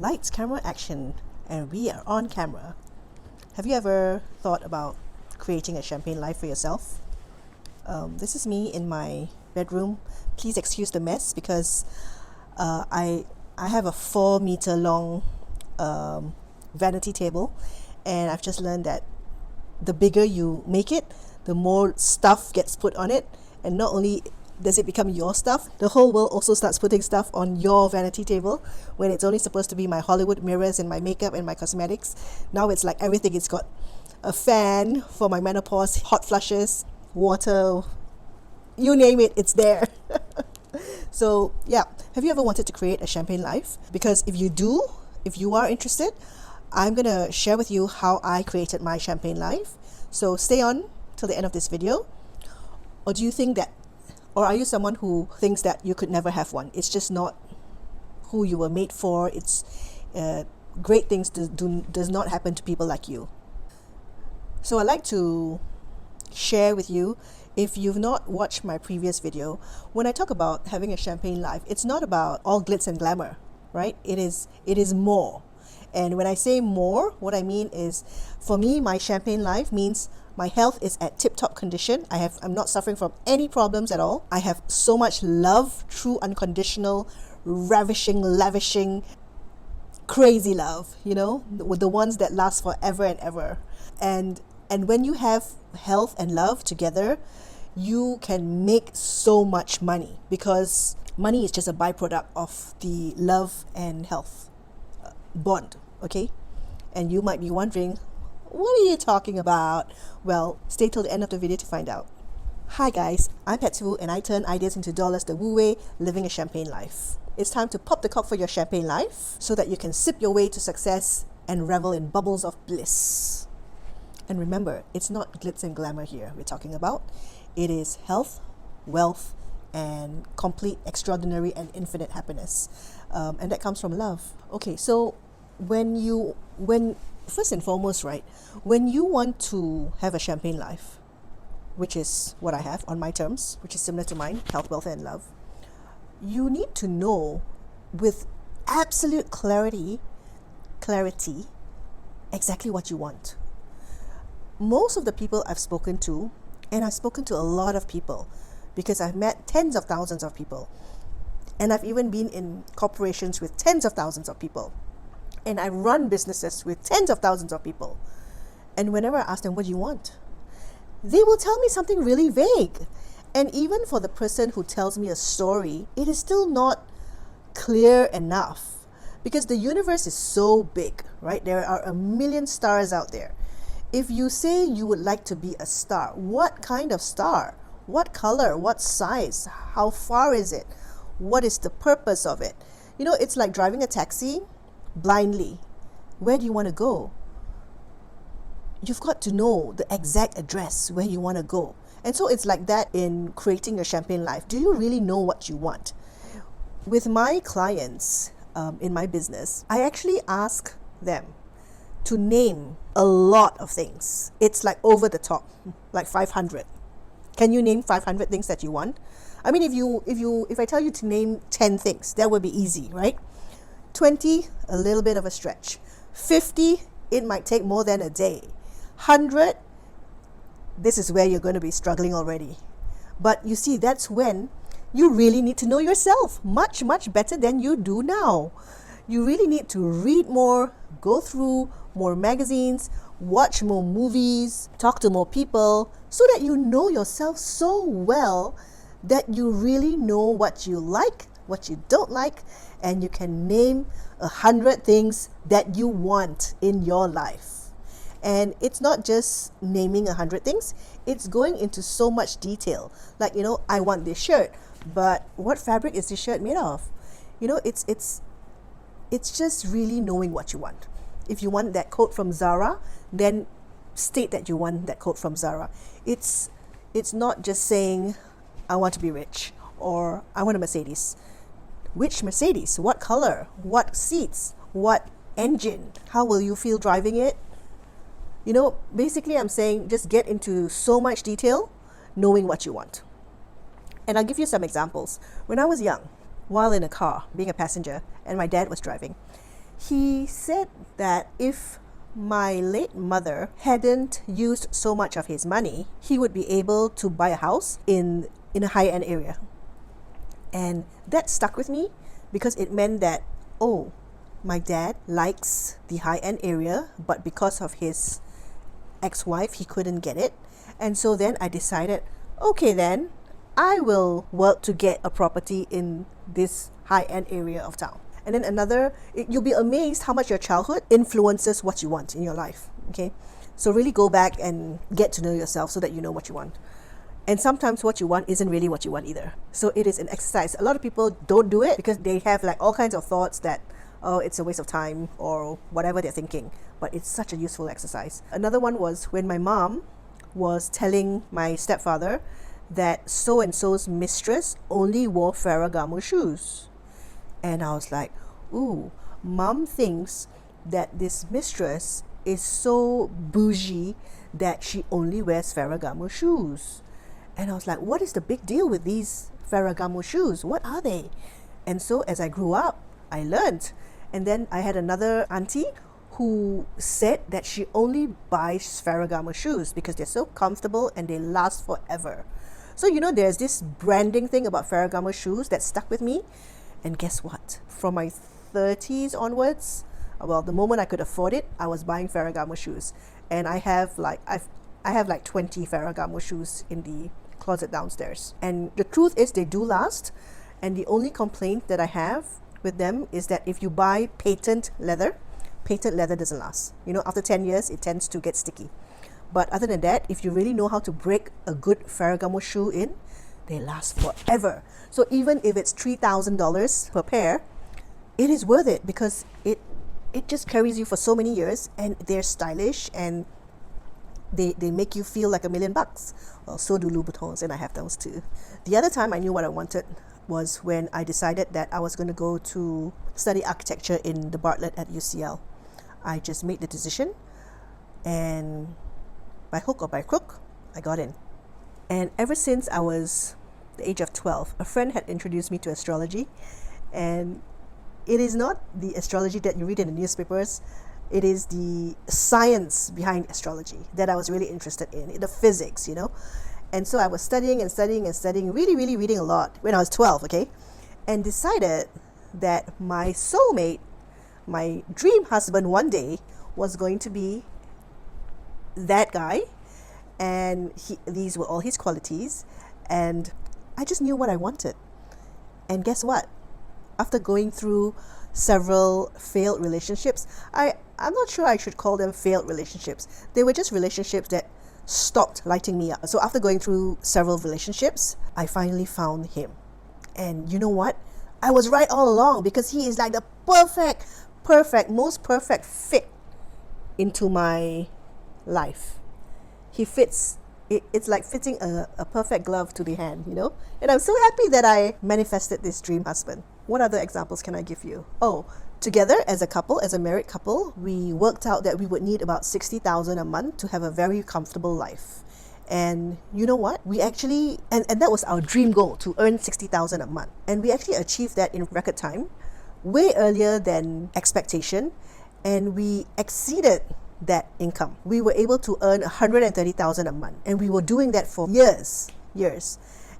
Lights, camera, action, and we are on camera. Have you ever thought about creating a champagne life for yourself? This is me in my bedroom. Please excuse the mess because I have a 4-meter long vanity table, and I've just learned that the bigger you make it, the more stuff gets put on it, and not only does it become your stuff, the whole world also starts putting stuff on your vanity table when it's only supposed to be my Hollywood mirrors and my makeup and my cosmetics. Now it's like everything. It's got a fan for my menopause, hot flushes, water, you name it, it's there. So yeah, have you ever wanted to create a champagne life? Because if you are interested, I'm gonna share with you how I created my champagne life. So stay on till the end of this video. Or do you think that, or are you someone who thinks that you could never have one? It's just not who you were made for. It's great things does not happen to people like you. So I'd like to share with you, if you've not watched my previous video, when I talk about having a champagne life, it's not about all glitz and glamour, right? It is more. And when I say more, what I mean is, for me, my champagne life means my health is at tip-top condition. I'm not suffering from any problems at all. I have so much love, true, unconditional, ravishing, lavishing, crazy love, with the ones that last forever and ever. And when you have health and love together, you can make so much money, because money is just a byproduct of the love and health bond, okay? And you might be wondering, what are you talking about? Well, stay till the end of the video to find out. Hi guys, I'm Petsu, and I turn ideas into dollars the Wu way, living a champagne life. It's time to pop the cork for your champagne life so that you can sip your way to success and revel in bubbles of bliss. And remember, it's not glitz and glamour here we're talking about. It is health, wealth, and complete, extraordinary, and infinite happiness. And that comes from love. Okay, so when first and foremost, right, when you want to have a champagne life, which is what I have on my terms, which is similar to mine, health, wealth, and love, you need to know with absolute clarity, exactly what you want. Most of the people I've spoken to, and I've spoken to a lot of people because I've met tens of thousands of people, and I've even been in corporations with tens of thousands of people, and I run businesses with tens of thousands of people. And whenever I ask them, what do you want? They will tell me something really vague. And even for the person who tells me a story, it is still not clear enough, because the universe is so big, right? There are a million stars out there. If you say you would like to be a star, what kind of star? What color? What size? How far is it? What is the purpose of it? It's like driving a taxi blindly. Where do you want to go? You've got to know the exact address where you want to go. And so it's like that in creating your champagne life. Do you really know what you want? With my clients in my business, I actually ask them to name a lot of things. It's like over the top, like 500. Can you name 500 things that you want? I mean, if I tell you to name 10 things, that would be easy, right? 20, a little bit of a stretch. 50, it might take more than a day. 100, this is where you're going to be struggling already. But you see, that's when you really need to know yourself much, much better than you do now. You really need to read more, go through more magazines, watch more movies, talk to more people, so that you know yourself so well that you really know what you like, what you don't like, and you can name 100 things that you want in your life. And it's not just naming 100 things, it's going into so much detail. Like, I want this shirt, but what fabric is this shirt made of? It's just really knowing what you want. If you want that coat from Zara, then state that you want that coat from Zara. It's not just saying, I want to be rich, or I want a Mercedes. Which Mercedes? What color? What seats? What engine? How will you feel driving it? Basically I'm saying just get into so much detail, knowing what you want. And I'll give you some examples. When I was young, while in a car, being a passenger, and my dad was driving, He said that if my late mother hadn't used so much of his money, he would be able to buy a house in a high-end area. And that stuck with me because it meant that, oh, my dad likes the high-end area, but because of his ex-wife, he couldn't get it. And so then I decided, okay then, I will work to get a property in this high-end area of town. And then you'll be amazed how much your childhood influences what you want in your life, okay? So really go back and get to know yourself so that you know what you want. And sometimes what you want isn't really what you want either. So it is an exercise. A lot of people don't do it because they have like all kinds of thoughts that, oh, it's a waste of time or whatever they're thinking. But it's such a useful exercise. Another one was when my mom was telling my stepfather that so-and-so's mistress only wore Ferragamo shoes. And I was like, ooh, mom thinks that this mistress is so bougie that she only wears Ferragamo shoes. And I was like, what is the big deal with these Ferragamo shoes? What are they? And so as I grew up, I learned. And then I had another auntie who said that she only buys Ferragamo shoes because they're so comfortable and they last forever. So, there's this branding thing about Ferragamo shoes that stuck with me. And guess what? From my 30s onwards, well, the moment I could afford it, I was buying Ferragamo shoes. And I have like 20 Ferragamo shoes in the closet downstairs. And the truth is they do last. And the only complaint that I have with them is that if you buy patent leather doesn't last. After 10 years, it tends to get sticky. But other than that, if you really know how to break a good Ferragamo shoe in, they last forever. So even if it's $3,000 per pair, it is worth it because it just carries you for so many years, and they're stylish and they make you feel like $1 million. Well, so do Louboutins, and I have those too. The other time I knew what I wanted was when I decided that I was going to go to study architecture in the Bartlett at UCL. I just made the decision, and by hook or by crook, I got in. And ever since I was the age of 12, a friend had introduced me to astrology. And it is not the astrology that you read in the newspapers. It is the science behind astrology that I was really interested in, the physics, And so I was studying, really, really reading a lot when I was 12, okay? And decided that my soulmate, my dream husband one day, was going to be that guy. And these were all his qualities. And I just knew what I wanted. And guess what? After going through several failed relationships, I'm not sure I should call them failed relationships. They were just relationships that stopped lighting me up. So after going through several relationships, I finally found him. And you know what? I was right all along because he is like the most perfect fit into my life. He fits. It's like fitting a perfect glove to the hand, And I'm so happy that I manifested this dream husband. What other examples can I give you? Oh, together as a couple, as a married couple, we worked out that we would need about $60,000 a month to have a very comfortable life. And you know what? We actually, and that was our dream goal, to earn $60,000 a month. And we actually achieved that in record time, way earlier than expectation. And we exceeded that income. We were able to earn $130,000 a month, and we were doing that for years.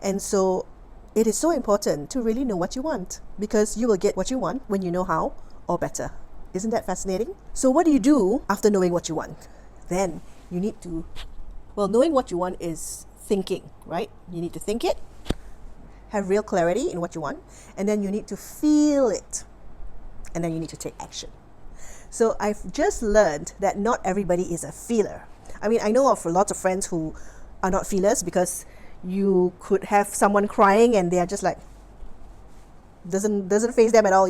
And so it is so important to really know what you want, because you will get what you want when you know how, or better. Isn't that fascinating? So what do you do after knowing what you want? Then you need to, knowing what you want is thinking, right? You need to think it, have real clarity in what you want, and then you need to feel it, and then you need to take action. So I've just learned that not everybody is a feeler. I mean, I know of lots of friends who are not feelers, because you could have someone crying and they are just like, doesn't faze them at all,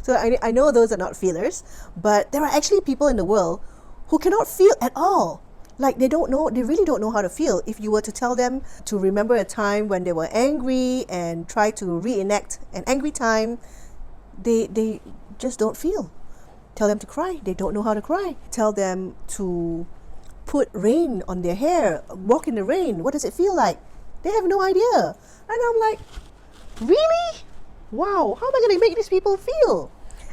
So I know those are not feelers, but there are actually people in the world who cannot feel at all. Like they really don't know how to feel. If you were to tell them to remember a time when they were angry and try to reenact an angry time, they just don't feel. Tell them to cry, they don't know how to cry. Tell them to put rain on their hair, walk in the rain, what does it feel like? They have no idea. And I'm like, really? Wow, how am I going to make these people feel?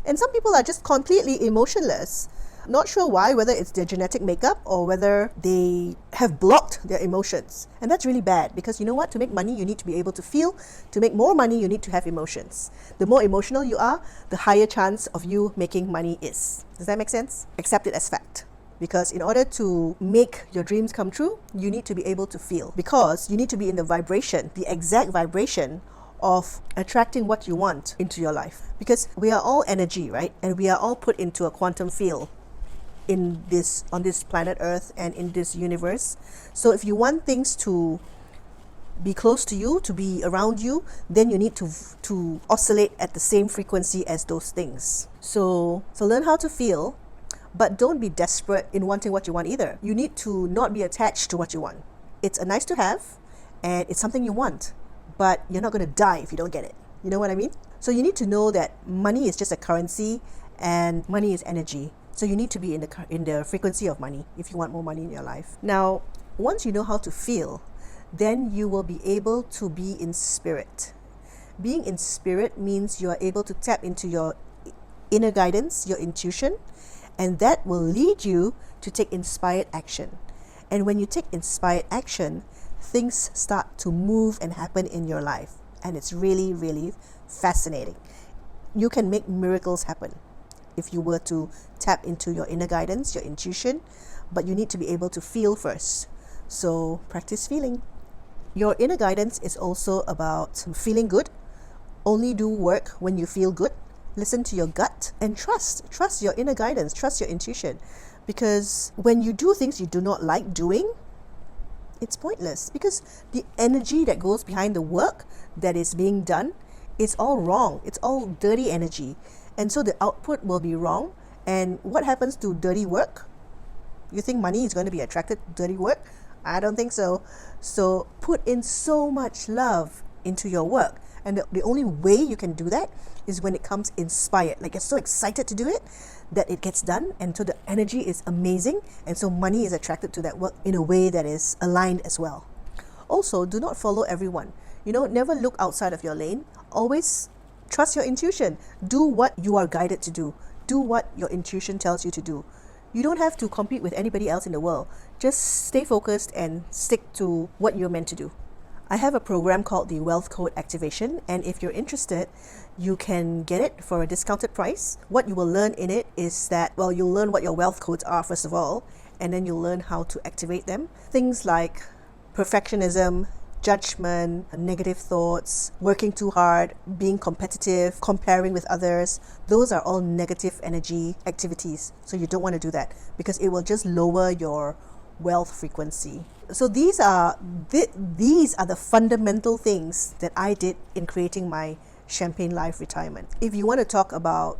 And some people are just completely emotionless. Not sure why, whether it's their genetic makeup or whether they have blocked their emotions. And that's really bad, because you know what? To make money, you need to be able to feel. To make more money, you need to have emotions. The more emotional you are, the higher chance of you making money is. Does that make sense? Accept it as fact. Because in order to make your dreams come true, you need to be able to feel. Because you need to be in the vibration, the exact vibration of attracting what you want into your life. Because we are all energy, right? And we are all put into a quantum field on this planet Earth and in this universe. So if you want things to be close to you, to be around you, then you need to oscillate at the same frequency as those things. So learn how to feel, but don't be desperate in wanting what you want either. You need to not be attached to what you want. It's a nice to have, and it's something you want, but you're not going to die if you don't get it. You know what I mean? So you need to know that money is just a currency, and money is energy. So you need to be in the frequency of money if you want more money in your life. Now, once you know how to feel, then you will be able to be in spirit. Being in spirit means you are able to tap into your inner guidance, your intuition, and that will lead you to take inspired action. And when you take inspired action, things start to move and happen in your life. And it's really, really fascinating. You can make miracles happen if you were to tap into your inner guidance, your intuition, but you need to be able to feel first. So practice feeling. Your inner guidance is also about feeling good. Only do work when you feel good. Listen to your gut and trust your inner guidance, trust your intuition. Because when you do things you do not like doing, it's pointless, because the energy that goes behind the work that is being done is all wrong. It's all dirty energy. And so the output will be wrong. And what happens to dirty work? You think money is going to be attracted to dirty work? I don't think so. So put in so much love into your work. And the only way you can do that is when it comes inspired. Like, you're so excited to do it that it gets done. And so the energy is amazing. And so money is attracted to that work in a way that is aligned as well. Also, do not follow everyone. Never look outside of your lane. Always trust your intuition. Do what you are guided to do. Do what your intuition tells you to do. You don't have to compete with anybody else in the world. Just stay focused and stick to what you're meant to do. I have a program called the Wealth Code Activation, and if you're interested, you can get it for a discounted price. What you will learn in it is that, you'll learn what your wealth codes are first of all, and then you'll learn how to activate them. Things like perfectionism, judgment, negative thoughts, working too hard, being competitive, comparing with others. Those are all negative energy activities. So you don't want to do that, because it will just lower your wealth frequency. So these are the fundamental things that I did in creating my Champagne Life retirement. If you want to talk about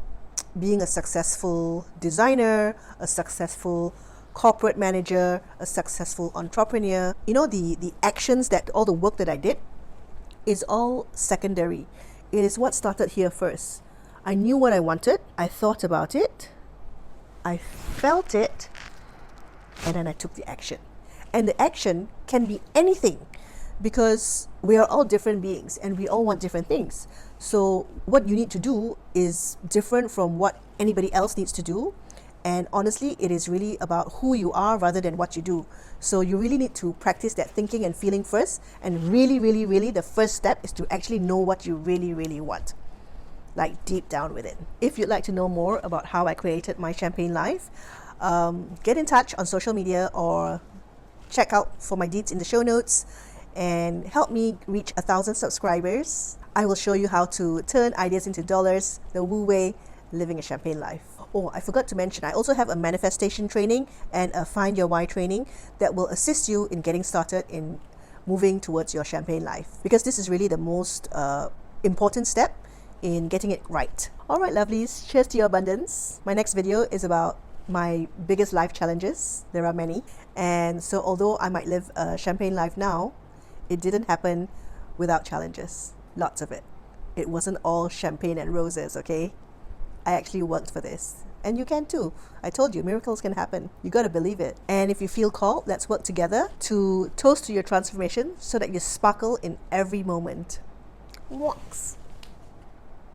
being a successful designer, a successful corporate manager, a successful entrepreneur, the actions, that all the work that I did is all secondary. It is what started here first. I knew what I wanted, I thought about it, I felt it, and then I took the action. And the action can be anything, because we are all different beings and we all want different things. So what you need to do is different from what anybody else needs to do. And honestly, it is really about who you are rather than what you do. So you really need to practice that thinking and feeling first. And really, really, really, the first step is to actually know what you really, really want, like deep down within. If you'd like to know more about how I created my Champagne Life, get in touch on social media or check out for my deeds in the show notes and help me reach 1,000 subscribers. I will show you how to turn ideas into dollars the Wu way, living a champagne life. Oh, I forgot to mention, I also have a manifestation training and a Find Your Why training that will assist you in getting started in moving towards your champagne life, because this is really the most important step in getting it right. All right, lovelies, cheers to your abundance. My next video is about my biggest life challenges. There are many. And so although I might live a champagne life now, it didn't happen without challenges. Lots of it. It wasn't all champagne and roses, okay? I actually worked for this. And you can too. I told you, miracles can happen. You got to believe it. And if you feel called, let's work together to toast to your transformation so that you sparkle in every moment. Walks.